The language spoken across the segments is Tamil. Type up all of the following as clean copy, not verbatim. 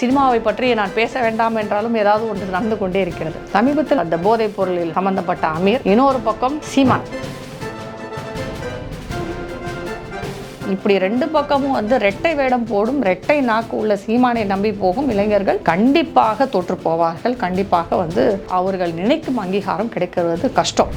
சினிமாவை பற்றி நான் பேச வேண்டாம் என்றாலும் ஏதாவது ஒன்று நடந்து கொண்டே இருக்கிறது. சமீபத்தில் அந்த போதைப் பொருளில் சம்பந்தப்பட்ட அமீர், இன்னொரு பக்கம் சீமான். இப்படி ரெண்டு பக்கமும் ரெட்டை வேடம் போடும், ரெட்டை நாக்கு உள்ள சீமானை நம்பி போகும் இளைஞர்கள் கண்டிப்பாக தோற்று போவார்கள். கண்டிப்பாக அவர்கள் நினைக்கும் அங்கீகாரம் கிடைக்கிறது கஷ்டம்.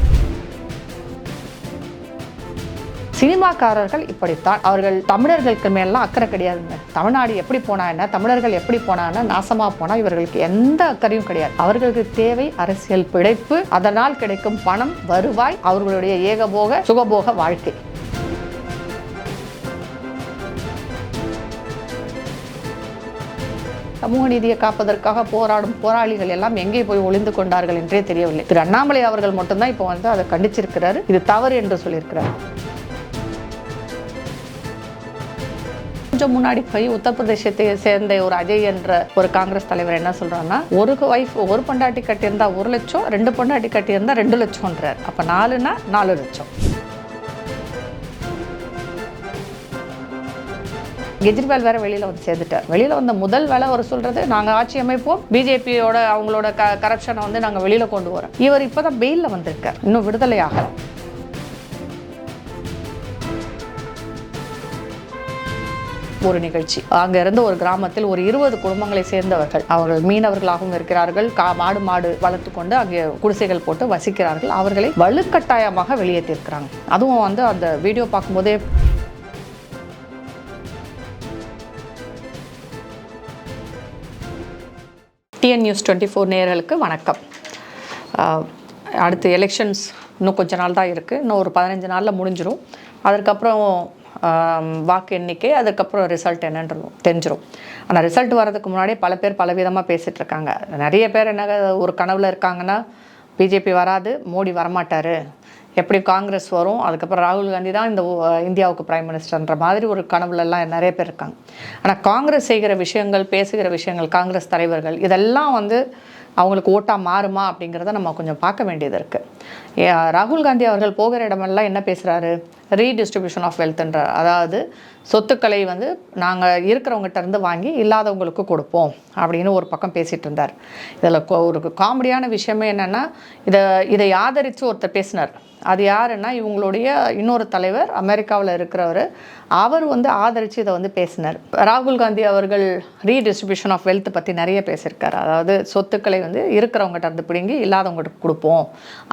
சினிமாக்காரர்கள் இப்படித்தான். அவர்கள் தமிழர்களுக்கு மேலாம் அக்கறை கிடையாதுங்க. தமிழ்நாடு எப்படி போனா என்ன, தமிழர்கள் எப்படி போனான்னா நாசமா போனா இவர்களுக்கு எந்த அக்கறையும் கிடையாது. அவர்களுக்கு தேவை அரசியல் பிழைப்பு, அதனால் கிடைக்கும் பணம், வருவாய், அவர்களுடைய ஏகபோக சுகபோக வாழ்க்கை. சமூக நீதியை காப்பதற்காக போராடும் போராளிகள் எல்லாம் எங்கே போய் ஒளிந்து கொண்டார்கள் என்றே தெரியவில்லை. திரு அண்ணாமலை அவர்கள் மட்டும்தான் இப்போ அதை கண்டிச்சிருக்கிறாரு. இது தவறு என்று சொல்லியிருக்கிறார். கொஞ்சம் முன்னாடி போய் உத்தரப்பிரதேசத்தை சேர்ந்த ஒரு அஜய் என்ற ஒரு காங்கிரஸ் தலைவர் என்ன சொல்றாருன்னா, ஒரு பொண்டாட்டி கட்டியிருந்தா 1 லட்சம், 2 பொண்டாட்டி கட்டியிருந்தா 2 லட்சம்ன்றார். அப்ப 4னா 4 லட்சம். கெஜ்ரிவால் வேற வெளியில சேர்ந்துட்டார். வெளியில வந்த முதல் வேலை அவர் சொல்றது, நாங்க ஆட்சி அமைப்போம், பிஜேபியோட அவங்களோட கரப்ஷனை நாங்க வெளியில கொண்டு வரோம். இவர் இப்பதான் பெயில்ல வந்திருக்கார், இன்னும் விடுதலை ஆகல. ஒரு நிகழ்ச்சி, அங்க இருந்து ஒரு கிராமத்தில் ஒரு 20 குடும்பங்களை சேர்ந்தவர்கள், அவர்கள் மீனவர்களாகவும் இருக்கிறார்கள், மாடு வளர்த்து கொண்டு அங்கே குடிசைகள் போட்டு வசிக்கிறார்கள். அவர்களை வலுக்கட்டாயமாக வெளியேற்றிருக்கிறாங்க. அதுவும் அந்த வீடியோ பார்க்கும்போதே டிஎன் நியூஸ் 24 நேயர்களுக்கு வணக்கம். அடுத்து எலெக்ஷன்ஸ் இன்னும் கொஞ்ச நாள் தான் இருக்குது. இன்னும் ஒரு 15 நாளில் முடிஞ்சிடும். அதுக்கப்புறம் வாக்கு எண்ணிக்கை, அதுக்கப்புறம் ரிசல்ட் என்னன்றது தெரிஞ்சிடும். ஆனால் ரிசல்ட் வர்றதுக்கு முன்னாடியே பல பேர் பலவிதமாக பேசிகிட்டு இருக்காங்க. நிறைய பேர் என்ன ஒரு கனவில் இருக்காங்கன்னா, பிஜேபி வராது, மோடி வரமாட்டார், எப்படி காங்கிரஸ் வரும், அதுக்கப்புறம் ராகுல் காந்தி தான் இந்தியாவுக்கு பிரைம் மினிஸ்டர்ன்ற மாதிரி ஒரு கனவுலெல்லாம் நிறைய பேர் இருக்காங்க. ஆனால் காங்கிரஸ் செய்கிற விஷயங்கள், பேசுகிற விஷயங்கள், காங்கிரஸ் தலைவர்கள் இதெல்லாம் அவங்களுக்கு ஓட்டாக மாறுமா அப்படிங்கிறத நம்ம கொஞ்சம் பார்க்க வேண்டியது இருக்குது. ராகுல் காந்தி அவர்கள் போகிற இடமெல்லாம் என்ன பேசுகிறாரு, ரீடிஸ்ட்ரிபியூஷன் ஆஃப் வெல்த்ன்றார். அதாவது சொத்துக்களை நாங்கள் இருக்கிறவங்ககிட்ட இருந்து வாங்கி இல்லாதவங்களுக்கு கொடுப்போம் அப்படின்னு ஒரு பக்கம் பேசிகிட்டு இருந்தார். இதில் ஒரு காமெடியான விஷயமே என்னென்னா, இதை ஆதரித்து ஒருத்தர் பேசினார். அது யாருன்னா, இவங்களுடைய இன்னொரு தலைவர், அமெரிக்காவில் இருக்கிறவர். அவர் ஆதரித்து இதை பேசினார். ராகுல் காந்தி அவர்கள் ரீடிஸ்ட்ரிபியூஷன் ஆஃப் வெல்த் பற்றி நிறைய பேசியிருக்காரு. அதாவது சொத்துக்களை இருக்கிறவங்ககிட்ட இருந்து பிடுங்கி இல்லாதவங்களுக்கு கொடுப்போம்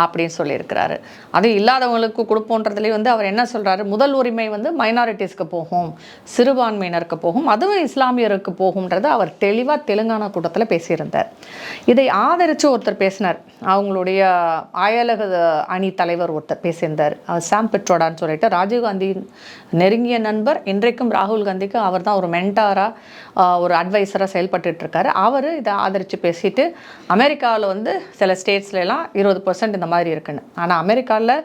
அப்படின்னு சொல்லியிருக்கிறாரு. அது இல்லாதவங்களுக்கு கொடுப்போன்றதுலேயே அவர் என்ன சொல்கிறாரு, முதல் உரிமை மைனாரிட்டிஸ்க்கு போகும், சிறுபான்மையினருக்கு போகும், அதுவும் இஸ்லாமியருக்கு போகும்ன்றதை அவர் தெளிவாக தெலுங்கானா கூட்டத்தில் பேசியிருந்தார். இதை ஆதரித்து ஒருத்தர் பேசினார். அவங்களுடைய அயலக அணி தலைவர் ஒருத்தர் பேசியிருந்தார். சாம் பிட்ரோடான்னு சொல்லிட்டு, ராஜீவ்காந்தியின் நெருங்கிய நண்பர், இன்றைக்கும் ராகுல் காந்திக்கு அவர் தான் ஒரு மென்டாராக, ஒரு அட்வைசராக செயல்பட்டு இருக்காரு. அவர் இதை ஆதரித்து பேசிட்டு, அமெரிக்காவில் சில ஸ்டேட்ஸ்லாம் 20% இந்த மாதிரி இருக்குன்னு. ஆனால் அமெரிக்காவில்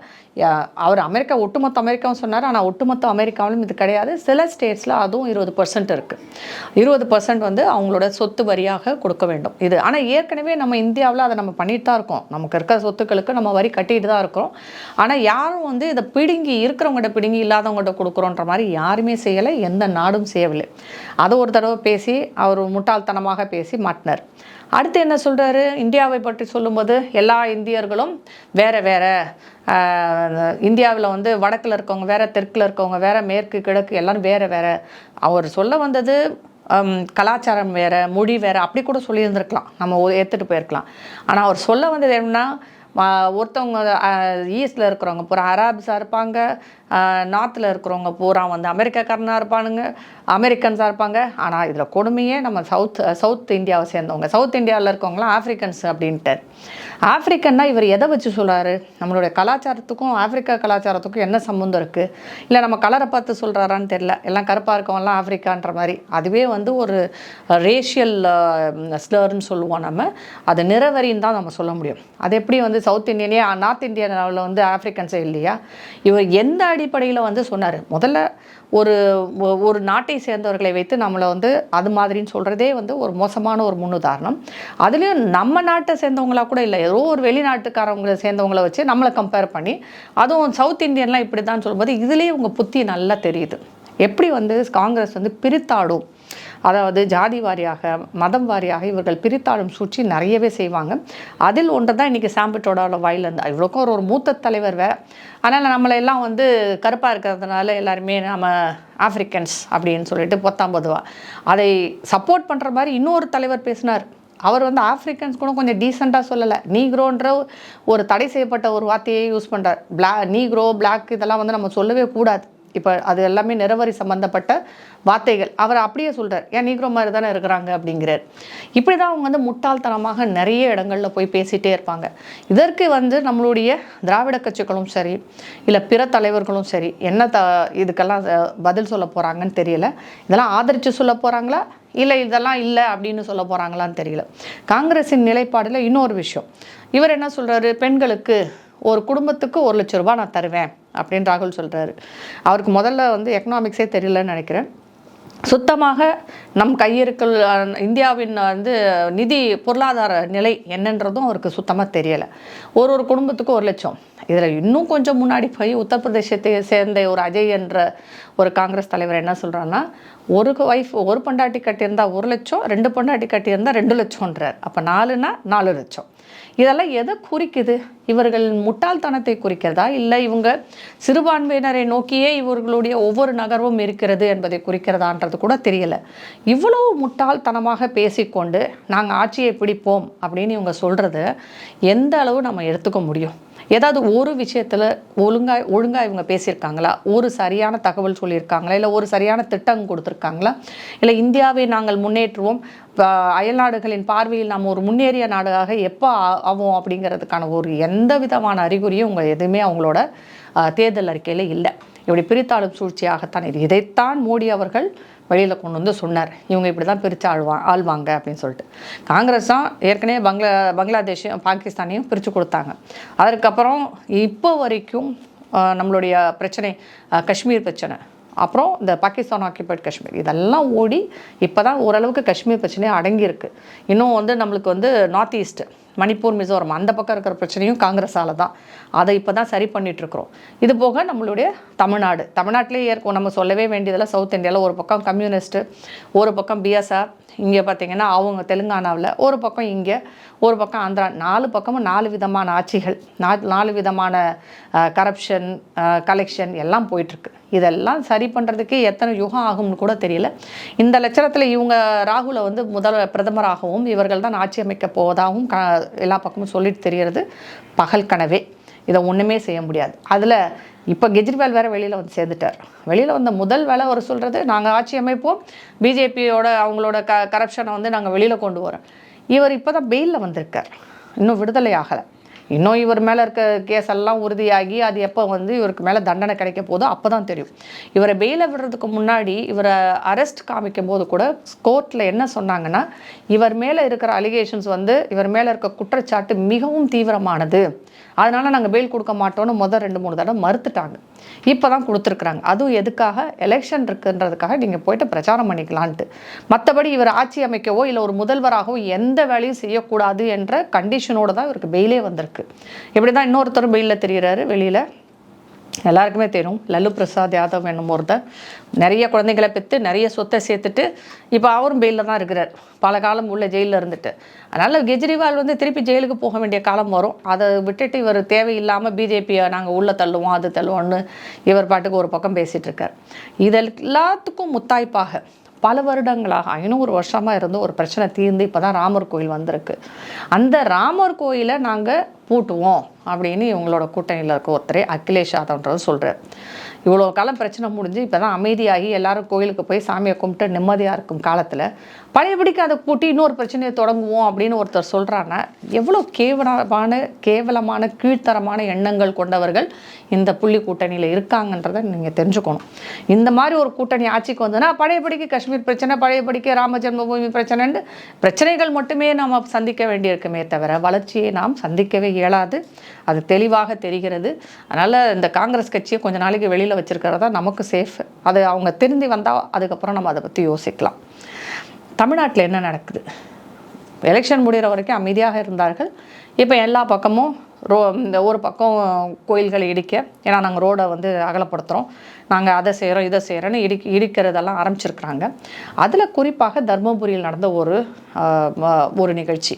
அமெரிக்கா ஒட்டுமொத்த அமெரிக்காவும் சொன்னார். ஆனால் ஒட்டுமொத்த அமெரிக்காவிலும் இது கிடையாது. சில ஸ்டேட்ஸில் அதுவும் 20% இருக்குது. 20% அவங்களோட சொத்து வரியாக கொடுக்க வேண்டும். இது ஆனால் ஏற்கனவே நம்ம இந்தியாவில் அதை நம்ம பண்ணிட்டு தான் இருக்கோம். நமக்கு இருக்கிற சொத்துக்களுக்கு நம்ம வரி கட்டிட்டு தான் இருக்கிறோம். ஆனால் யாரும் இதை பிடுங்கி இருக்கிறவங்ககிட்ட பிடுங்கி இல்லாதவங்ககிட்ட கொடுக்குறோன்ற மாதிரி யாருமே செய்யலை, எந்த நாடும் செய்யவில்லை. அதை ஒரு தடவை பேசி அவர் முட்டாள்தனமாக பேசி மாட்டினார். அடுத்து என்ன சொல்கிறாரு, இந்தியாவை பற்றி சொல்லும்போது எல்லா இந்தியர்களும் வேறு வேறு, இந்தியாவில் வடக்கில் இருக்கவங்க வேறு, தெற்கில் இருக்கவங்க வேறு, மேற்கு கிழக்கு எல்லோரும் வேறு வேறு. அவர் சொல்ல வந்தது கலாச்சாரம் வேறு, மொழி வேறு, அப்படி கூட சொல்லியிருந்துருக்கலாம், நம்ம ஏற்றுட்டு போயிருக்கலாம். ஆனால் அவர் சொல்ல வந்தது என்னன்னா, ஒருத்தவங்க ஈஸ்டில் இருக்கிறவங்க பூரா அராப்ஸாக இருப்பாங்க, நார்த்தில் இருக்கிறவங்க பூரா அமெரிக்காக்காரனாக இருப்பானுங்க, அமெரிக்கன்ஸாக இருப்பாங்க. ஆனால் இதில் கொடுமையே நம்ம சவுத் இந்தியாவை சேர்ந்தவங்க, சவுத் இந்தியாவில் இருக்கவங்களாம் ஆஃப்ரிக்கன்ஸ் அப்படின்ட்டு. ஆஃப்ரிக்கன்னா இவர் எதை வச்சு சொல்கிறாரு, நம்மளுடைய கலாச்சாரத்துக்கும் ஆஃப்ரிக்கா கலாச்சாரத்துக்கும் என்ன சம்மந்தம் இருக்குது, இல்லை நம்ம கலரை பார்த்து சொல்கிறாரான்னு தெரில, எல்லாம் கருப்பாக இருக்கவங்கலாம் ஆஃப்ரிக்கான்ற மாதிரி. அதுவே ஒரு ரேஷியல் ஸ்லர்ன்னு சொல்லுவோம் நம்ம, அது நிறவரின்னு தான் நம்ம சொல்ல முடியும். அது எப்படி சவுத் இந்தியனே நார்த் இந்தியாவில் ஆஃப்ரிக்கன்ஸே இல்லையா? இவர் எந்த அடிப்படையில் சொன்னார், முதல்ல ஒரு நாட்டை சேர்ந்தவர்களை வைத்து நம்மளை அது மாதிரின்னு சொல்கிறதே ஒரு மோசமான ஒரு முன்னுதாரணம். அதுலேயும் நம்ம நாட்டை சேர்ந்தவங்களா கூட இல்லை, ஏதோ ஒரு வெளிநாட்டுக்காரவங்களை சேர்ந்தவங்களை வச்சு நம்மளை கம்பேர் பண்ணி, அதுவும் சவுத் இந்தியன்லாம் இப்படி தான் சொல்லும்போது இதுலேயே உங்கள் புத்தி நல்லா தெரியுது. எப்படி காங்கிரஸ் பிரித்தாடும் அதாவது ஜாதி வாரியாக மதம் வாரியாக இவர்கள் பிரித்தாளும் சூழ்ச்சி நிறையவே செய்வாங்க. அதில் ஒன்று தான் இன்றைக்கி சாம்பிட்டோட வாயிலிருந்து இவ்வளோக்கும் ஒரு மூத்த தலைவர் வேறு. ஆனால் நம்மளை எல்லாம் வந்து கருப்பாக இருக்கிறதுனால எல்லாருமே நம்ம ஆஃப்ரிக்கன்ஸ் அப்படின்னு சொல்லிட்டு பொத்தாம்பதுவா அதை சப்போர்ட் பண்ணுற மாதிரி இன்னொரு தலைவர் பேசினார். அவர் வந்து ஆஃப்ரிக்கன்ஸ் கூட கொஞ்சம் டீசெண்டாக சொல்லலை, நீக்ரோன்ற ஒரு தடை செய்யப்பட்ட ஒரு வார்த்தையை யூஸ் பண்ணுறார். நீக்ரோ பிளாக் இதெல்லாம் வந்து நம்ம சொல்லவே கூடாது. இப்போ அது எல்லாமே நிறவரி சம்மந்தப்பட்ட வார்த்தைகள். அவர் அப்படியே சொல்கிறார், ஏன் நீக்ரோ மாதிரி தானே இருக்கிறாங்க அப்படிங்கிறார். இப்படி தான் அவங்க வந்து முட்டாள்தனமாக நிறைய இடங்களில் போய் பேசிகிட்டே இருப்பாங்க. இதற்கு வந்து நம்மளுடைய திராவிட கட்சிகளும் சரி இல்லை பிற தலைவர்களும் சரி என்ன இதுக்கெல்லாம் பதில் சொல்ல போகிறாங்கன்னு தெரியல. இதெல்லாம் ஆதரித்து சொல்ல போகிறாங்களா இல்லை இதெல்லாம் இல்லை அப்படின்னு சொல்ல போகிறாங்களான்னு தெரியல. காங்கிரஸின் நிலைப்பாடில் இன்னொரு விஷயம், இவர் என்ன சொல்கிறாரு, பெண்களுக்கு ஒரு குடும்பத்துக்கு 1 லட்ச ரூபா நான் தருவேன் அப்படின்னு ராகுல் சொல்கிறாரு. அவருக்கு முதல்ல வந்து எக்கனாமிக்ஸே தெரியலன்னு நினைக்கிறேன். சுத்தமாக நம் கையிருக்கள் இந்தியாவின் வந்து நிதி பொருளாதார நிலை என்னன்றதும் அவருக்கு சுத்தமாக தெரியலை. ஒரு குடும்பத்துக்கு 1 லட்சம். இதில் இன்னும் கொஞ்சம் முன்னாடி போய் உத்தரப்பிரதேசத்தை சேர்ந்த ஒரு அஜய் என்ற ஒரு காங்கிரஸ் தலைவர் என்ன சொல்கிறான்னா, ஒரு பொண்டாட்டி கட்டியிருந்தா 1 லட்சம், 2 பொண்டாட்டி கட்டியிருந்தால் 2 லட்சம்ன்றார். அப்போ 4னா 4 லட்சம். இதெல்லாம் எதை குறிக்குது? இவர்கள் முட்டாள்தனத்தை குறிக்கிறதா இல்லை இவங்க சிறுபான்மையினரை நோக்கியே இவர்களுடைய ஒவ்வொரு நகர்வும் இருக்கிறது என்பதை குறிக்கிறதான்றது கூட தெரியலை. இவ்வளவு முட்டாள்தனமாக பேசிக்கொண்டு நாங்கள் ஆட்சியை பிடிப்போம் அப்படின்னு இவங்க சொல்கிறது எந்த அளவு நம்ம எடுத்துக்க முடியும்? ஏதாவது ஒரு விஷயத்தில் ஒழுங்காக இவங்க பேசியிருக்காங்களா? ஒரு சரியான தகவல் சொல்லியிருக்காங்களா? இல்லை ஒரு சரியான திட்டம் கொடுத்துருக்காங்களா? இல்லை இந்தியாவை நாங்கள் முன்னேற்றுவோம், அயல்நாடுகளின் பார்வையில் நாம் ஒரு முன்னேறிய நாடாக எப்போ ஆவோம் அப்படிங்கிறதுக்கான ஒரு எந்த விதமான அறிகுறியும் உங்கள் எதுவுமே அவங்களோட தேர்தல் அறிக்கையில் இல்லை. இப்படி பிரித்தாளும் சூழ்ச்சியாகத்தான் இது. இதைத்தான் மோடி அவர்கள் வெளியில் கொண்டு வந்து சொன்னார், இவங்க இப்படி தான் பிரித்து ஆள்வாங்க அப்படின்னு சொல்லிட்டு. காங்கிரஸ் தான் ஏற்கனவே பங்களாதேஷையும் பாகிஸ்தானையும் பிரித்து கொடுத்தாங்க. அதற்கப்புறம் இப்போ வரைக்கும் நம்மளுடைய பிரச்சனை காஷ்மீர் பிரச்சனை, அப்புறம் இந்த பாகிஸ்தான் ஆக்கியபைட் காஷ்மீர் இதெல்லாம் ஓடி இப்போ தான் ஓரளவுக்கு காஷ்மீர் பிரச்சனையும் அடங்கியிருக்கு. இன்னும் வந்து நம்மளுக்கு வந்து நார்த் ஈஸ்ட் மணிப்பூர் மிசோரம் அந்த பக்கம் இருக்கிற பிரச்சனையும் காங்கிரஸால் தான். அதை இப்போ தான் சரி பண்ணிகிட்ருக்குறோம். இது போக நம்மளுடைய தமிழ்நாட்டிலே நம்ம சொல்லவே வேண்டியதில் சவுத் இந்தியாவில் ஒரு பக்கம் கம்யூனிஸ்ட்டு, ஒரு பக்கம் பிஎஸ்ஆர், இங்கே பார்த்திங்கன்னா அவங்க தெலுங்கானாவில் ஒரு பக்கம், இங்கே ஒரு பக்கம் ஆந்திரா, 4 பக்கமும் 4 விதமான ஆட்சிகள், 4 விதமான கரப்ஷன் கலெக்ஷன் எல்லாம் போயிட்டுருக்கு. இதெல்லாம் சரி பண்ணுறதுக்கு எத்தனை யுகம் ஆகும்னு கூட தெரியல. இந்த லட்சணத்தில் இவங்க ராகுலை வந்து பிரதமராகவும் இவர்கள் தான் ஆட்சி அமைக்க போவதாகவும் எல்லா பக்கமும் சொல்லிட்டு தெரிகிறது பகல் கனவே. இதை ஒன்றுமே செய்ய முடியாது. அதில் இப்போ கெஜ்ரிவால் வேறு வெளியில் வந்து சேர்ந்துட்டார். வெளியில் வந்த முதல் வேலை அவர் சொல்கிறது, நாங்கள் ஆட்சி அமைப்போம், பிஜேபியோட அவங்களோட கரப்ஷனை வந்து நாங்கள் வெளியில் கொண்டு வரோம். இவர் இப்போ தான் பெயிலில் வந்திருக்கார், இன்னும் விடுதலை ஆகலை. இன்னும் இவர் மேலே இருக்க கேஸ் எல்லாம் உறுதியாகி அது எப்போ வந்து இவருக்கு மேலே தண்டனை கிடைக்க போதோ அப்போ தான் தெரியும். இவரை பெயிலை விடுறதுக்கு முன்னாடி இவரை அரெஸ்ட் காமிக்கும் போது கூட கோர்ட்டில் என்ன சொன்னாங்கன்னா, இவர் மேலே இருக்கிற அலிகேஷன்ஸ் வந்து இவர் மேலே இருக்க குற்றச்சாட்டு மிகவும் தீவிரமானது, அதனால் நாங்கள் பெயில் கொடுக்க மாட்டோம்னு 2-3 தடவை மறுத்துட்டாங்க. இப்போ தான் கொடுத்துருக்குறாங்க. அதுவும் எதுக்காக? எலெக்ஷன் இருக்குன்றதுக்காக நீங்கள் போய்ட்டு பிரச்சாரம் பண்ணிக்கலான்ட்டு. மற்றபடி இவர் ஆட்சி அமைக்கவோ இல்லை ஒரு முதல்வராகவோ எந்த வேலையும் செய்யக்கூடாது என்ற கண்டிஷனோடு தான் இவருக்கு பெயிலே வந்திருக்கு. இப்படி தான் இன்னொருத்தரும் பெயிலில் தெரிகிறாரு வெளியில். எல்லாருக்குமே தெரியும், லல்லு பிரசாத் யாதவ் என்னும் ஒருத்தர் நிறைய குழந்தைகளை பெற்று நிறைய சொத்தை சேர்த்துட்டு இப்போ அவரும் பெயிலில் தான் இருக்கிறார், பல காலம் உள்ள ஜெயிலில் இருந்துட்டு. அதனால் கெஜ்ரிவால் வந்து திருப்பி ஜெயிலுக்கு போக வேண்டிய காலம் வரும். அதை விட்டுட்டு இவர் தேவையில்லாமல் பிஜேபியை நாங்கள் உள்ளே தள்ளுவோம் அது தள்ளுவோம்னு இவர் பாட்டுக்கு ஒரு பக்கம் பேசிகிட்டு இருக்கார். இது எல்லாத்துக்கும் முத்தாய்ப்பாக பல வருடங்களாக 500 வருஷமாக இருந்து ஒரு பிரச்சனை தீர்ந்து இப்போ தான் ராமர் கோயில் வந்திருக்கு. அந்த ராமர் கோயிலை நாங்கள் பூட்டுவோம் அப்படின்னு இவங்களோட கூட்டணியில் இருக்க ஒருத்தரே அகிலேஷ் யாதவ்ன்றது சொல்கிறார். இவ்வளோ காலம் பிரச்சனை முடிஞ்சு இப்போ தான் அமைதியாகி எல்லாரும் கோயிலுக்கு போய் சாமியை கும்பிட்டு நிம்மதியாக இருக்கும் காலத்தில் பழையபடிக்கு அதை பூட்டி இன்னொரு பிரச்சனையை தொடங்குவோம் அப்படின்னு ஒருத்தர் சொல்கிறாங்கன்னா எவ்வளோ கேவலமான கீழ்த்தரமான எண்ணங்கள் கொண்டவர்கள் இந்த புள்ளி கூட்டணியில் இருக்காங்கன்றதை நீங்கள் தெரிஞ்சுக்கணும். இந்த மாதிரி ஒரு கூட்டணி ஆட்சிக்கு வந்ததுன்னா பழையபடிக்கு காஷ்மீர் பிரச்சனை, பழையபடிக்கு ராம ஜென்மபூமி பிரச்சனைன்னு பிரச்சனைகள் மட்டுமே நாம் சந்திக்க வேண்டியிருக்குமே தவிர வளர்ச்சியை நாம் சந்திக்கவே இயலாது. அது தெளிவாக தெரிகிறது. அதனால் இந்த காங்கிரஸ் கட்சியை கொஞ்ச நாளைக்கு வெளியில் வச்சுருக்கிறதா நமக்கு சேஃப். அது அவங்க திருந்தி வந்தால் அதுக்கப்புறம் நம்ம அதை பற்றி யோசிக்கலாம். தமிழ்நாட்டில் என்ன நடக்குது? எலெக்ஷன் முடிகிற வரைக்கும் அமைதியாக இருந்தார்கள். இப்போ எல்லா பக்கமும் இந்த ஒரு பக்கம் கோயில்களை இடிக்க, ஏன்னா நாங்கள் ரோடை வந்து அகலப்படுத்துகிறோம், நாங்கள் அதை செய்கிறோம் இதை செய்கிறோன்னு இடிக்கிறதெல்லாம் ஆரம்பிச்சிருக்கிறாங்க. அதில் குறிப்பாக தர்மபுரியில் நடந்த ஒரு நிகழ்ச்சி.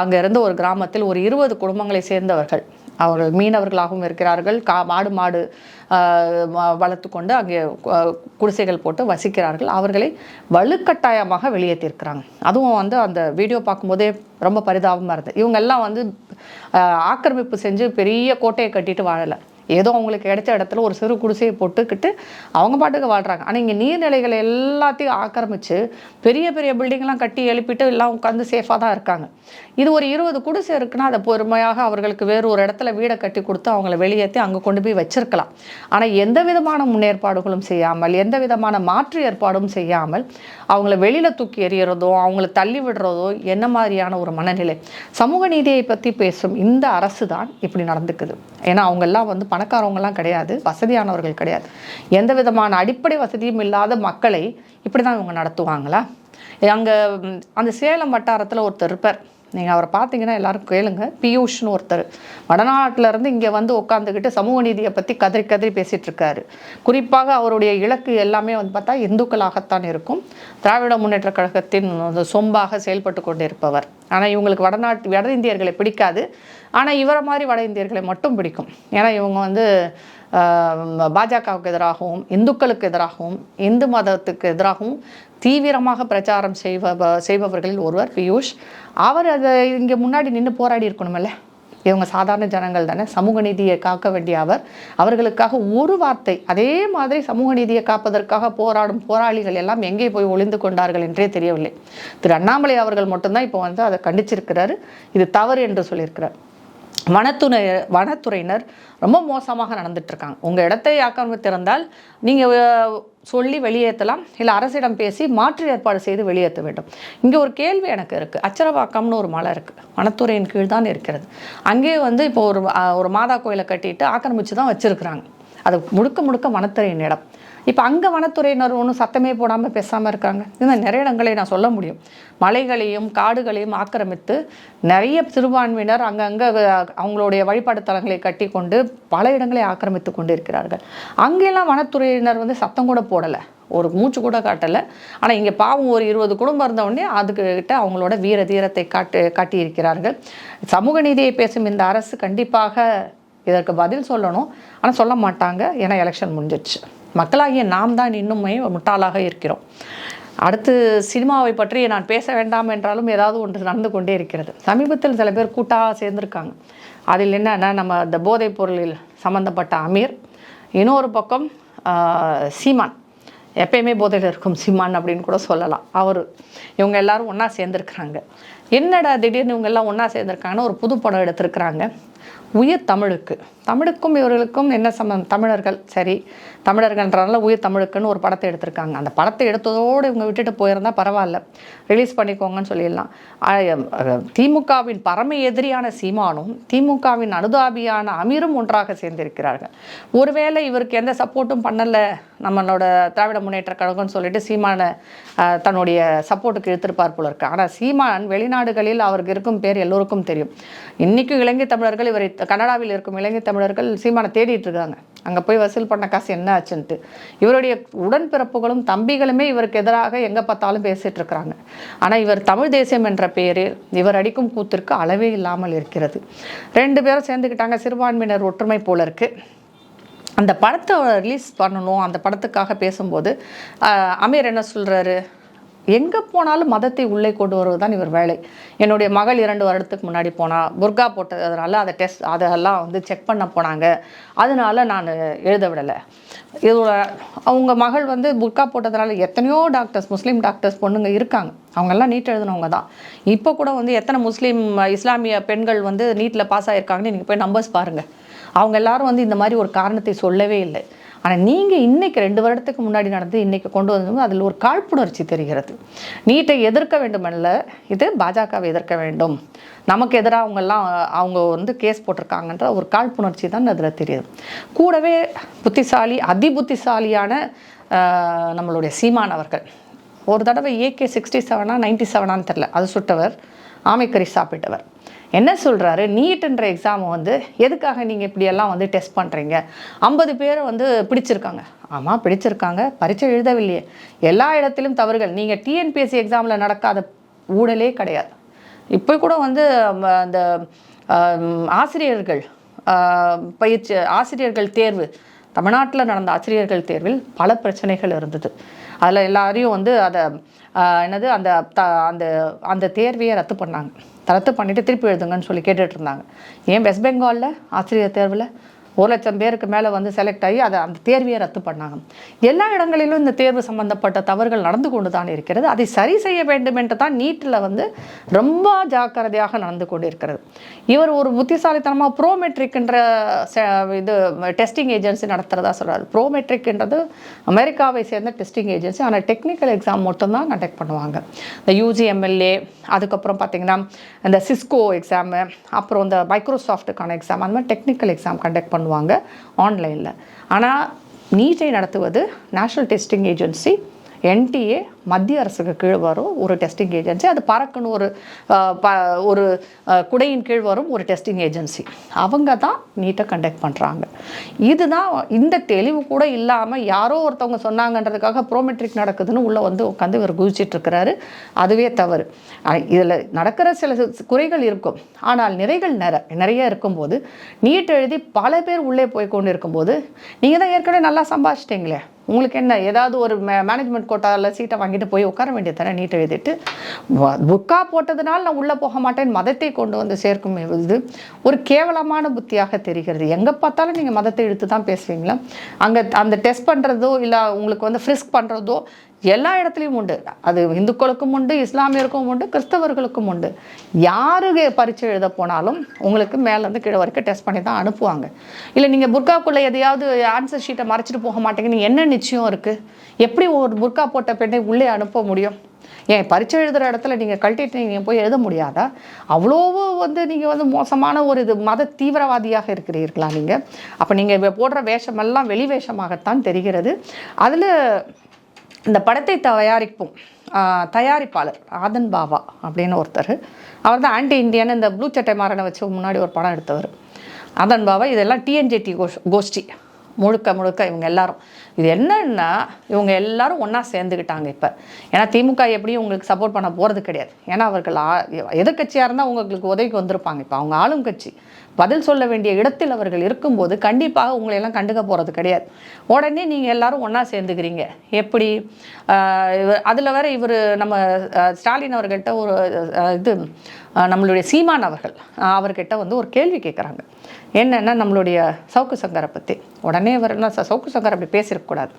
அங்கே இருந்த ஒரு கிராமத்தில் ஒரு 20 குடும்பங்களை சேர்ந்தவர்கள், அவர்கள் மீனவர்களாகவும் இருக்கிறார்கள், மாடு வளர்த்து கொண்டு அங்கே குடிசைகள் போட்டு வசிக்கிறார்கள். அவர்களை வலுக்கட்டாயமாக வெளியேற்றிருக்கிறாங்க. அதுவும் அந்த வீடியோ பார்க்கும்போதே ரொம்ப பரிதாபமாக இருந்தது. இவங்கெல்லாம் ஆக்கிரமிப்பு செஞ்சு பெரிய கோட்டையை கட்டிட்டு வாழலை. ஏதோ அவங்களுக்கு கிடைச்ச இடத்துல ஒரு சிறு குடிசையை போட்டுக்கிட்டு அவங்க பாட்டுக்கு வாழ்கிறாங்க. ஆனால் இங்கே நீர்நிலைகளை எல்லாத்தையும் ஆக்கிரமித்து பெரிய பெரிய பில்டிங்லாம் கட்டி எழுப்பிட்டு எல்லாம் உட்காந்து சேஃபாக தான் இருக்காங்க. இது ஒரு 20 குடிசை இருக்குன்னா அதை பொறுமையாக அவர்களுக்கு வேறு ஒரு இடத்துல வீடை கட்டி கொடுத்து அவங்கள வெளியேற்றி அங்கே கொண்டு போய் வச்சிருக்கலாம். ஆனால் எந்த விதமான முன்னேற்பாடுகளும் செய்யாமல், எந்த விதமான மாற்று ஏற்பாடும் செய்யாமல் அவங்கள வெளியில் தூக்கி எறிகிறதோ அவங்கள தள்ளி விடுறதோ என்ன மாதிரியான ஒரு மனநிலை? சமூக நீதியை பற்றி பேசும் இந்த அரசு தான் இப்படி நடந்துக்குது. ஏன்னா அவங்கெல்லாம் பணக்காரவங்கலாம் கிடையாது, வசதியானவர்கள் கிடையாது. எந்த விதமான அடிப்படை வசதியும் இல்லாத மக்களை இப்படி தான் இவங்க நடத்துவாங்களா? அங்கே அந்த சேலம் வட்டாரத்தில் ஒருத்தர் இருப்பார், நீங்கள் அவரை பார்த்தீங்கன்னா எல்லாரும் கேளுங்க. பியூஷ்னு ஒருத்தர் வடநாட்டிலேருந்து இங்கே உட்காந்துக்கிட்டு சமூக நீதியை பற்றி கதறி பேசிகிட்டு இருக்காரு. குறிப்பாக அவருடைய இலக்கு எல்லாமே பார்த்தா இந்துக்களாகத்தான் இருக்கும். திராவிட முன்னேற்ற கழகத்தின் சொம்பாக செயல்பட்டு கொண்டு இருப்பவர். ஆனால் இவங்களுக்கு வட இந்தியர்களை பிடிக்காது. ஆனால் இவரை மாதிரி வட இந்தியர்களை மட்டும் பிடிக்கும். ஏன்னா இவங்க பாஜகவுக்கு எதிராகவும் இந்துக்களுக்கு எதிராகவும் இந்து மதத்துக்கு எதிராகவும் தீவிரமாக பிரச்சாரம் செய்பவர்களில் ஒருவர் பியூஷ். அவர் அதை இங்கே முன்னாடி நின்று போராடி இருக்கணுமில்ல. இவங்க சாதாரண ஜனங்கள் தானே, சமூக நீதியை காக்க வேண்டிய அவர்களுக்காக ஒரு வார்த்தை, அதே மாதிரி சமூக நீதியை காப்பதற்காக போராடும் போராளிகள் எல்லாம் எங்கே போய் ஒளிந்து கொண்டார்கள் என்றே தெரியவில்லை. திரு அண்ணாமலை அவர்கள் மட்டும்தான் இப்போ அதை கண்டிச்சிருக்கிறாரு, இது தவறு என்று சொல்லியிருக்கிறார். வனத்துறையினர் ரொம்ப மோசமாக நடந்துட்டுருக்காங்க. உங்கள் இடத்தை ஆக்கிரமித்திருந்தால் நீங்கள் சொல்லி வெளியேற்றலாம், இல்லை அரசிடம் பேசி மாற்று ஏற்பாடு செய்து வெளியேற்ற வேண்டும். இங்கே ஒரு கேள்வி எனக்கு இருக்குது. அச்சரவாக்கம்னு ஒரு மலை இருக்குது, வனத்துறையின் கீழ் தான் இருக்கிறது. அங்கே இப்போ ஒரு மாதா கோயிலை கட்டிட்டு ஆக்கிரமித்து தான் வச்சுருக்குறாங்க. அது முழுக்க வனத்துறையின் இடம். இப்போ அங்கே வனத்துறையினர் ஒன்றும் சத்தமே போடாமல் பேசாமல் இருக்காங்க. இன்னும் நிறைய இடங்களை நான் சொல்ல முடியும். மலைகளையும் காடுகளையும் ஆக்கிரமித்து நிறைய சிறுபான்மையினர் அங்கங்கே அவங்களுடைய வழிபாடு தலங்களை கட்டி கொண்டு பல இடங்களை ஆக்கிரமித்து கொண்டு இருக்கிறார்கள். அங்கெல்லாம் வனத்துறையினர் சத்தம் கூட போடலை, ஒரு மூச்சு கூட காட்டலை. ஆனால் இங்கே பாவம் ஒரு 20 குடும்பம் இருந்தவுடனே அதுக்கிட்ட அவங்களோட வீர தீரத்தை காட்டியிருக்கிறார்கள். சமூக நீதியை பேசும் இந்த அரசு கண்டிப்பாக இதற்கு பதில் சொல்லணும். ஆனால் சொல்ல மாட்டாங்க. ஏன்னா எலெக்ஷன் முடிஞ்சிடுச்சு. மக்களாகிய நாம் தான் இன்னுமே முட்டாளாக இருக்கிறோம். அடுத்து சினிமாவை பற்றி நான் பேச வேண்டாம் என்றாலும் ஏதாவது ஒன்று நடந்து கொண்டே இருக்கிறது. சமீபத்தில் சில பேர் கூட்டாக சேர்ந்துருக்காங்க. அதில் என்னன்னா, நம்ம இந்த போதைப் பொருளில் சம்மந்தப்பட்ட அமீர், இன்னொரு பக்கம் சீமான், எப்பயுமே போதையில் இருக்கும் சீமான் அப்படின்னு கூட சொல்லலாம். இவங்க எல்லாரும் ஒன்றா சேர்ந்துருக்குறாங்க. என்னடா திடீர்னு இவங்க எல்லாம் ஒன்றா சேர்ந்துருக்காங்கன்னா, ஒரு புது படம் எடுத்திருக்கிறாங்க, உயிர் தமிழுக்கும் இவர்களுக்கும் என்ன சம்பந்தம்? தமிழர்கள் சரி, தமிழர்கள்ன்றனால உயிர் தமிழுக்குன்னு ஒரு படத்தை எடுத்திருக்காங்க. அந்த படத்தை எடுத்ததோடு இவங்க விட்டுட்டு போயிருந்தால் பரவாயில்ல, ரிலீஸ் பண்ணிக்கோங்கன்னு சொல்லிடலாம். திமுகவின் பரம எதிரியான சீமானும் திமுகவின் அனுதாபியான அமீரும் ஒன்றாக சேர்ந்திருக்கிறார்கள். ஒருவேளை இவருக்கு எந்த சப்போர்ட்டும் பண்ணலை நம்மளோட திராவிட முன்னேற்ற கழகம்னு சொல்லிட்டு சீமானை தன்னுடைய சப்போர்ட்டுக்கு இழுத்திருப்பார் போல இருக்கு. ஆனால் சீமான் வெளிநாடுகளில் அவருக்கு இருக்கும் பேர் எல்லோருக்கும் தெரியும். இன்றைக்கும் இலங்கை தமிழர்கள், இவரை கனடாவில் இருக்கும் இலங்கை தமிழர்கள் சீமானை தேடிட்டு இருக்காங்க. அங்கே போய் வசூல் பண்ண காசு என்ன ஆச்சுன்ட்டு. இவருடைய உடன்பிறப்புகளும் தம்பிகளுமே இவருக்கு எதிராக எங்கே பார்த்தாலும் பேசிகிட்டு இருக்கிறாங்க. ஆனால் இவர் தமிழ் தேசியம் என்ற பெயரில் இவர் அடிக்கும் கூத்திற்கு அளவே இல்லாமல் இருக்கிறது. 2 பேரும் சேர்ந்துக்கிட்டாங்க. சிறுபான்மையினர் ஒற்றுமை போல இருக்குது. அந்த படத்தை ரிலீஸ் பண்ணணும், அந்த படத்துக்காக பேசும்போது அமீர் என்ன சொல்கிறாரு, எங்கே போனாலும் மதத்தை உள்ளே கொண்டு வருவது தான் இவர் வேலை. என்னுடைய மகள் 2 வருடத்துக்கு முன்னாடி போனால் புர்கா போட்டதுனால அதெல்லாம் செக் பண்ண போனாங்க, அதனால நான் எழுத விடலை. இதோட அவங்க மகள் புர்கா போட்டதுனால எத்தனையோ டாக்டர்ஸ், முஸ்லீம் டாக்டர்ஸ் பொண்ணுங்க இருக்காங்க, அவங்கெல்லாம் நீட் எழுதினவங்க தான். இப்போ கூட எத்தனை முஸ்லீம் இஸ்லாமிய பெண்கள் நீட்டில் பாஸ் ஆகியிருக்காங்கன்னு நீங்கள் போய் நம்பர்ஸ் பாருங்கள். அவங்க எல்லாரும் இந்த மாதிரி ஒரு காரணத்தை சொல்லவே இல்லை. ஆனால் நீங்கள் இன்றைக்கி 2 வருடத்துக்கு முன்னாடி நடந்து இன்றைக்கி கொண்டு வந்தது அதில் ஒரு காழ்ப்புணர்ச்சி தெரிகிறது. நீட்டை எதிர்க்க வேண்டுமல்ல, இது பாஜகவை எதிர்க்க வேண்டும், நமக்கு எதிராக அவங்க கேஸ் போட்டிருக்காங்கன்ற ஒரு காழ்ப்புணர்ச்சி தான் அதில் தெரியுது. கூடவே அதி புத்திசாலியான நம்மளுடைய சீமான் அவர்கள் ஒரு தடவை AK-67 97 தெரில, அது சுட்டவர், ஆமைக்கறி சாப்பிட்டவர். என்ன சொல்கிறாரு, நீட்டுன்ற எக்ஸாமை வந்து எதுக்காக நீங்கள் இப்படியெல்லாம் வந்து டெஸ்ட் பண்ணுறீங்க? 50 பேரை வந்து பிடிச்சிருக்காங்க. ஆமாம் பிடிச்சிருக்காங்க, பரீட்சை எழுதவில்லையே. எல்லா இடத்திலும் தவறுகள். நீங்கள் டிஎன்பிஎஸ்சி எக்ஸாமில் நடக்காத ஊழலே கிடையாது. இப்போ கூட வந்து அந்த ஆசிரியர்கள் பயிற்சி ஆசிரியர்கள் தேர்வு, தமிழ்நாட்டில் நடந்த ஆசிரியர்கள் தேர்வில் பல பிரச்சனைகள் இருந்தது. அதில் எல்லாரையும் வந்து அதை என்னது அந்த அந்த அந்த தேர்வையை ரத்து பண்ணாங்க. ரத்து பண்ணிவிட்டு திருப்பி எழுதுங்கன்னு சொல்லி கேட்டுட்டு இருந்தாங்க. ஏன் வெஸ்ட் பெங்காலில் ஆசிரியர் தேர்வில் 1,00,000 பேருக்கு மேலே வந்து செலக்ட் ஆகி அதை அந்த தேர்வையை ரத்து பண்ணாங்க. எல்லா இடங்களிலும் இந்த தேர்வு சம்பந்தப்பட்ட தவறுகள் நடந்து கொண்டு தான் இருக்கிறது. அதை சரி செய்ய வேண்டும் என்று தான் நீட்டில் வந்து ரொம்ப ஜாக்கிரதையாக நடந்து கொண்டு இருக்கிறது. இவர் ஒரு புத்திசாலித்தனமாக ப்ரோமெட்ரிக்ன்ற இது டெஸ்டிங் ஏஜென்சி நடத்துகிறதா சொல்கிறார். ப்ரோமெட்ரிக்ன்றது அமெரிக்காவை சேர்ந்த டெஸ்டிங் ஏஜென்சி. ஆனால் டெக்னிக்கல் எக்ஸாம் மட்டும்தான் கண்டக்ட் பண்ணுவாங்க. இந்த UGMLA, அதுக்கப்புறம் பார்த்திங்கன்னா இந்த சிஸ்கோ எக்ஸாமு, அப்புறம் இந்த மைக்ரோசாஃப்ட்டுக்கான எக்ஸாம், அந்த மாதிரி டெக்னிக்கல் எக்ஸாம் கண்டக்ட் பண்ணுவாங்க ஆன்லைனில். ஆனால் நீட்டை நடத்துவது நேஷ்னல் டெஸ்டிங் ஏஜென்சி, NTA, மத்திய அரசுக்கு கீழ் வரும் ஒரு டெஸ்டிங் ஏஜென்சி. அது பறக்குன்னு ஒரு குடையின் கீழ் வரும் ஒரு டெஸ்டிங் ஏஜென்சி. அவங்க தான் நீட்டை கண்டக்ட் பண்ணுறாங்க. இதுதான் இந்த தெளிவு கூட இல்லாமல் யாரோ ஒருத்தவங்க சொன்னாங்கன்றதுக்காக ப்ரோமெட்ரிக் நடக்குதுன்னு உள்ளே வந்து உட்காந்து இவர் குதிச்சிட்ருக்கிறாரு. அதுவே தவறு. இதில் நடக்கிற சில குறைகள் இருக்கும், ஆனால் நிறைகள் நிறைய இருக்கும்போது நீட் எழுதி பல பேர் உள்ளே போய் கொண்டு இருக்கும்போது நீங்கள் தான் ஏற்கனவே நல்லா சம்பாதிச்சிட்டிங்களே, உங்களுக்கு என்ன ஏதாவது ஒரு மேனேஜ்மெண்ட் கோட்டாவில் சீட்டை வாங்கிட்டு போய் உட்கார வேண்டியது தானே. நீட்டை எழுதிட்டு புக்கா போட்டதுனால நான் உள்ளே போக மாட்டேன் மதத்தை கொண்டு வந்து சேர்க்கும் இது ஒரு கேவலமான புத்தியாக தெரிகிறது. எங்கே பார்த்தாலும் நீங்கள் மதத்தை எடுத்து தான் பேசுவீங்களா? அங்கே அந்த டெஸ்ட் பண்ணுறதோ இல்லை உங்களுக்கு வந்து ஃப்ரிஸ்க் பண்ணுறதோ எல்லா இடத்துலையும் உண்டு. அது இந்துக்களுக்கும் உண்டு, இஸ்லாமியருக்கும் உண்டு, கிறிஸ்தவர்களுக்கும் உண்டு. யாருக்கு பரீட்சை எழுத போனாலும் உங்களுக்கு மேலேருந்து கீழே வரைக்கும் டெஸ்ட் பண்ணி தான் அனுப்புவாங்க. இல்லை நீங்கள் புர்காக்குள்ளே எதையாவது ஆன்சர் ஷீட்டை மறைச்சிட்டு போக மாட்டேங்கன்னு என்ன நிச்சயம் இருக்குது? எப்படி ஒரு புர்கா போட்ட பெண்ணை உள்ளே அனுப்ப முடியும்? ஏன் பரீட்சை எழுதுகிற இடத்துல நீங்கள் கழட்டிட்டு நீங்கள் போய் எழுத முடியாதா? அவ்வளோ வந்து நீங்கள் வந்து மோசமான ஒரு இது மத தீவிரவாதியாக இருக்கிறீர்களா நீங்கள்? அப்போ நீங்கள் போடுற வேஷமெல்லாம் வெளி வேஷமாகத்தான் தெரிகிறது. அதில் இந்த படத்தை தயாரிப்பாளர் ஆதன் பாவா அப்படின்னு ஒருத்தர், அவர் தான் ஆன்டி இண்டியன் இந்த ப்ளூ சட்டை மாறனை வச்சு முன்னாடி ஒரு படம் எடுத்தவர். ஆதன் பாவா இதெல்லாம் TNJT கோஷ்டி முழுக்க இவங்க எல்லாரும். இது என்னன்னா இவங்க எல்லாரும் ஒன்றா சேர்ந்துக்கிட்டாங்க இப்போ. ஏன்னா திமுக எப்படியும் உங்களுக்கு சப்போர்ட் பண்ண போகிறது கிடையாது. ஏன்னா அவர்கள் எதிர்கட்சியாக இருந்தால் உங்களுக்கு உதவிக்கு வந்திருப்பாங்க. இப்போ அவங்க ஆளும் கட்சி பதில் சொல்ல வேண்டிய இடத்தில் அவர்கள் இருக்கும்போது கண்டிப்பாக உங்களையெல்லாம் கண்டுக்க போகிறது கிடையாது. உடனே நீங்கள் எல்லோரும் ஒன்றா சேர்ந்துக்கிறீங்க. எப்படி அதில் வேறு இவர் நம்ம ஸ்டாலின் அவர்கிட்ட ஒரு இது நம்மளுடைய சீமான் அவர்கிட்ட வந்து ஒரு கேள்வி கேட்குறாங்க. என்னென்னா நம்மளுடைய சவுக்கு சங்கரை பற்றி. உடனே இவர் என்ன சவுக்கு சங்கர் அப்படி பேசியிருக்கக்கூடாது,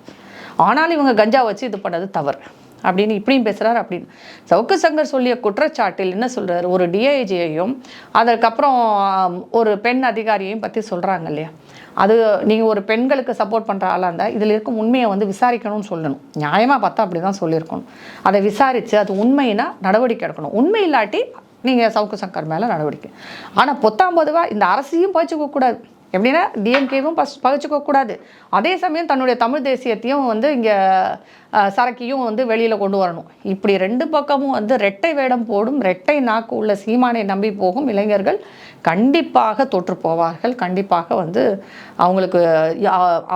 ஆனாலும் இவங்க கஞ்சா வச்சு இது பண்ணது தவறு அப்படின்னு இப்படியும் பேசுகிறார் அப்படின்னு சவுக்கு சங்கர் சொல்லிய குற்றச்சாட்டில் என்ன சொல்கிறார், ஒரு DIGயையும் அதுக்கப்புறம் ஒரு பெண் அதிகாரியையும் பற்றி சொல்கிறாங்க இல்லையா. அது நீங்கள் ஒரு பெண்களுக்கு சப்போர்ட் பண்ணுற ஆளாக இருந்தால் இதில் இருக்கும் உண்மையை வந்து விசாரிக்கணும்னு சொல்லணும். நியாயமாக பார்த்தா அப்படி தான் சொல்லியிருக்கணும். அதை விசாரித்து அது உண்மைனா நடவடிக்கை எடுக்கணும். உண்மை இல்லாட்டி நீங்கள் சவுக்கு சங்கர் மேலே நடவடிக்கை. ஆனால் பொத்தாம்பதுவாக இந்த அரசையும் பகிச்சுக்கக்கூடாது. எப்படின்னா DMKவும் பகிச்சுக்கக்கூடாது. அதே சமயம் தன்னுடைய தமிழ் தேசியத்தையும் வந்து இங்கே சரக்கியும் வந்து வெளியில் கொண்டு வரணும். இப்படி ரெண்டு பக்கமும் வந்து ரெட்டை வேடம் போடும் ரெட்டை நாக்கு உள்ள சீமானை நம்பி போகும் இளைஞர்கள் கண்டிப்பாக தோற்று போவார்கள். கண்டிப்பாக வந்து அவங்களுக்கு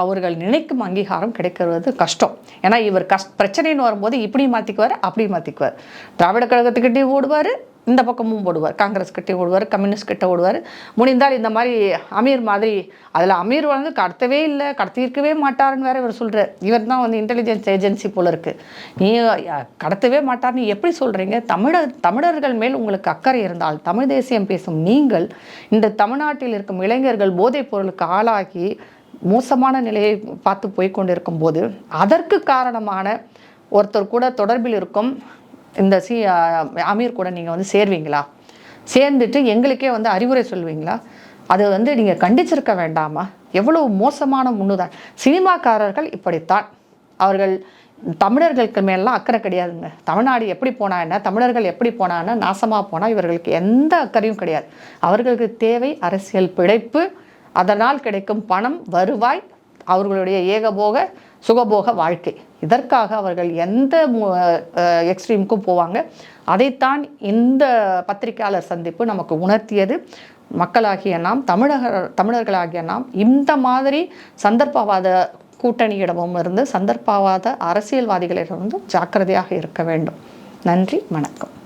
அவர்கள் நினைக்கும் அங்கீகாரம் கிடைக்கிறது கஷ்டம். ஏன்னா இவர் பிரச்சனைன்னு வரும்போது இப்படி மாற்றிக்குவார், அப்படி மாற்றிக்குவார். திராவிட கழகத்துக்கிட்டே ஓடுவார், இந்த பக்கமும் ஓடுவார், காங்கிரஸ் கிட்டே ஓடுவார், கம்யூனிஸ்ட் கிட்ட ஓடுவார். முடிந்தால் இந்த மாதிரி அமீர் மாதிரி, அதில் அமீர் வந்து கடத்தவே இல்லை, கடத்தியிருக்கவே மாட்டாருன்னு வேறு இவர் சொல்கிறார். இவர் தான் வந்து இன்டெலிஜென்ஸ் ஏஜென்சி போல இருக்குது. நீ கடத்தவே மாட்டார்னு எப்படி சொல்கிறீங்க? தமிழர்கள் மேல் உங்களுக்கு அக்கறை இருந்தால் தமிழ் தேசியம் பேசும் நீங்கள் இந்த தமிழ்நாட்டில் இருக்கும் இளைஞர்கள் போதைப் பொருளுக்கு ஆளாகி மோசமான நிலையை பார்த்து போய்கொண்டிருக்கும் போது அதற்கு காரணமான ஒருத்தர் கூட தொடர்பில் இருக்கும் இந்த அமீர் கூட நீங்கள் வந்து சேர்வீங்களா? சேர்ந்துட்டு எங்களுக்கே வந்து அறிவுரை சொல்வீங்களா? அது வந்து நீங்கள் கண்டிச்சிருக்க வேண்டாமா? எவ்வளவு மோசமான முன்னுதான். சினிமாக்காரர்கள் இப்படித்தான். அவர்கள் தமிழர்களுக்கு மேலாம் அக்கறை கிடையாதுங்க. தமிழ்நாடு எப்படி போனா என்ன, தமிழர்கள் எப்படி போனான்னா நாசமாக போனால் இவர்களுக்கு எந்த அக்கறையும் கிடையாது. அவர்களுக்கு தேவை அரசியல் பிழைப்பு, அதனால் கிடைக்கும் பணம், வருவாய், அவர்களுடைய ஏகபோக சுகபோக வாழ்க்கை. இதற்காக அவர்கள் எந்த எக்ஸ்ட்ரீமுக்கும் போவாங்க. அதைத்தான் இந்த பத்திரிகையாளர் சந்திப்பு நமக்கு உணர்த்தியது. மக்களாகிய நாம், தமிழர்களாகிய நாம் இந்த மாதிரி சந்தர்ப்பவாத கூட்டணியிடமும் இருந்து, சந்தர்ப்பவாத அரசியல்வாதிகளிடமிருந்து ஜாக்கிரதையாக இருக்க வேண்டும். நன்றி, வணக்கம்.